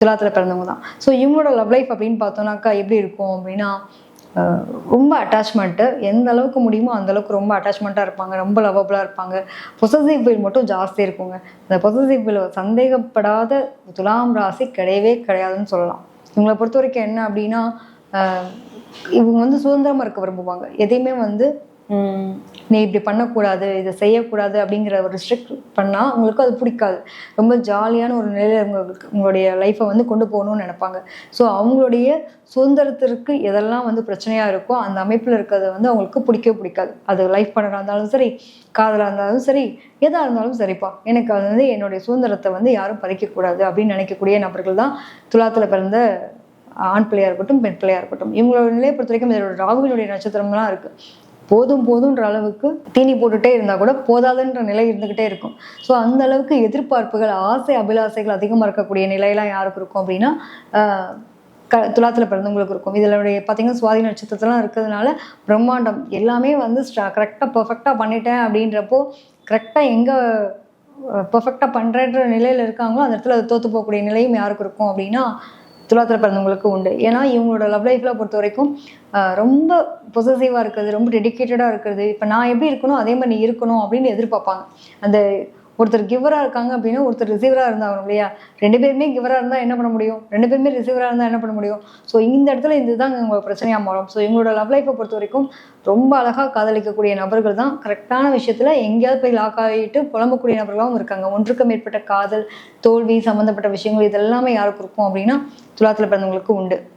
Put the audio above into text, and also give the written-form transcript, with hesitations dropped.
துலாத்தில் பிறந்தவங்க தான். ஸோ இவங்களோட லவ் லைஃப் அப்படின்னு பார்த்தோம்னாக்கா எப்படி இருக்கும் அப்படின்னா, ரொம்ப அட்டாச்மெண்ட்டு, எந்த அளவுக்கு முடியுமோ அந்த அளவுக்கு ரொம்ப அட்டாச்மெண்ட்டாக இருப்பாங்க, ரொம்ப லவ்வபுளாக இருப்பாங்க. பொசசிவ் ஃபீல் மட்டும் ஜாஸ்தி இருக்குங்க. அந்த பொசசிவ் ஃபீல் சந்தேகப்படாத துலாம் ராசி கிடையவே கிடையாதுன்னு சொல்லலாம். இவங்களை பொறுத்த வரைக்கும் என்ன அப்படின்னா, இவங்க வந்து சுதந்திரமாக இருக்க விரும்புவாங்க. எதையுமே வந்து நீ இப்படி பண்ணக்கூடாது, இதை செய்யக்கூடாது அப்படிங்கிற ஒரு ரிஸ்ட்ரிக்ட் பண்ணால் உங்களுக்கு அது பிடிக்காது. ரொம்ப ஜாலியான ஒரு நிலையில் உங்களுடைய லைஃப்பை வந்து கொண்டு போகணும்னு நினைப்பாங்க. ஸோ அவங்களுடைய சுதந்திரத்திற்கு எதெல்லாம் வந்து பிரச்சனையாக இருக்கோ அந்த அமைப்பில் இருக்கிறத வந்து அவங்களுக்கு பிடிக்கவே பிடிக்காது. அது லைஃப் பார்ட்னராக இருந்தாலும் சரி, காதலாக இருந்தாலும் சரி, எதாக இருந்தாலும் சரிப்பா, எனக்கு அது வந்து என்னுடைய சுதந்திரத்தை வந்து யாரும் பறிக்கக்கூடாது அப்படின்னு நினைக்கக்கூடிய நபர்கள் தான் துலாத்தில் பிறந்த ஆண் பிள்ளையாக இருக்கட்டும், பெண் பிள்ளையாக இருக்கட்டும். இவங்களோட நிலையை பொறுத்த வரைக்கும் இதோட ராகுவினுடைய நட்சத்திரம்லாம் இருக்குது. போதும் போதுன்ற அளவுக்கு தீனி போட்டுகிட்டே இருந்தால் கூட போதாதுன்ற நிலை இருந்துக்கிட்டே இருக்கும். ஸோ அந்த அளவுக்கு எதிர்பார்ப்புகள், ஆசை அபிலாசைகள் அதிகமாக இருக்கக்கூடிய நிலையெல்லாம் யாருக்கு இருக்கும் அப்படின்னா துலாத்தில் பிறந்தவங்களுக்கு இருக்கும். இதனுடைய பார்த்தீங்கன்னா சுவாதி நட்சத்திரத்தெல்லாம் இருக்கிறதுனால பிரம்மாண்டம் எல்லாமே வந்து கரெக்டாக பர்ஃபெக்டாக பண்ணிட்டேன் அப்படின்றப்போ கரெக்டாக எங்கே பர்ஃபெக்டாக பண்ணுறன்ற நிலையில் இருக்காங்களோ அந்த இடத்துல அது தோற்று போகக்கூடிய நிலையும் யாருக்கு இருக்கும் அப்படின்னா துலாத்தில் பிறந்தவங்களுக்கு உண்டு. ஏன்னா இவங்களோட லவ் லைஃப்பில் பொறுத்த வரைக்கும் ரொம்ப பொசசிவாக இருக்கிறது, ரொம்ப டெடிக்கேட்டடாக இருக்கிறது. இப்போ நான் எப்படி இருக்கணும் அதே மாதிரி நீ இருக்கணும் அப்படின்னு எதிர்பார்ப்பாங்க. அந்த ஒருத்தர் கிவராக இருக்காங்க அப்படின்னா ஒருத்தர் ரிசீவராக இருந்தாகணும் இல்லையா? 2 பேருமே கிவராக இருந்தால் என்ன பண்ண முடியும்? 2 பேருமே ரிசீவராக இருந்தால் என்ன பண்ண முடியும்? ஸோ இந்த இடத்துல இதுதான் உங்களுக்கு பிரச்சனையாக மாறும். ஸோ இவங்களோட லவ் லைஃப்பை பொறுத்த வரைக்கும் ரொம்ப அழகாக காதலிக்கக்கூடிய நபர்கள் தான் கரெக்டான விஷயத்தில் எங்கேயாவது போய் லாக் ஆகிட்டு புலம்பக்கூடிய நபர்களாகவும் இருக்காங்க. ஒன்றுக்கு மேற்பட்ட காதல், தோல்வி சம்மந்தப்பட்ட விஷயங்கள் இதெல்லாமே யாருக்கு இருக்கும் அப்படின்னா துலாத்தில் பிறந்தவங்களுக்கு உண்டு.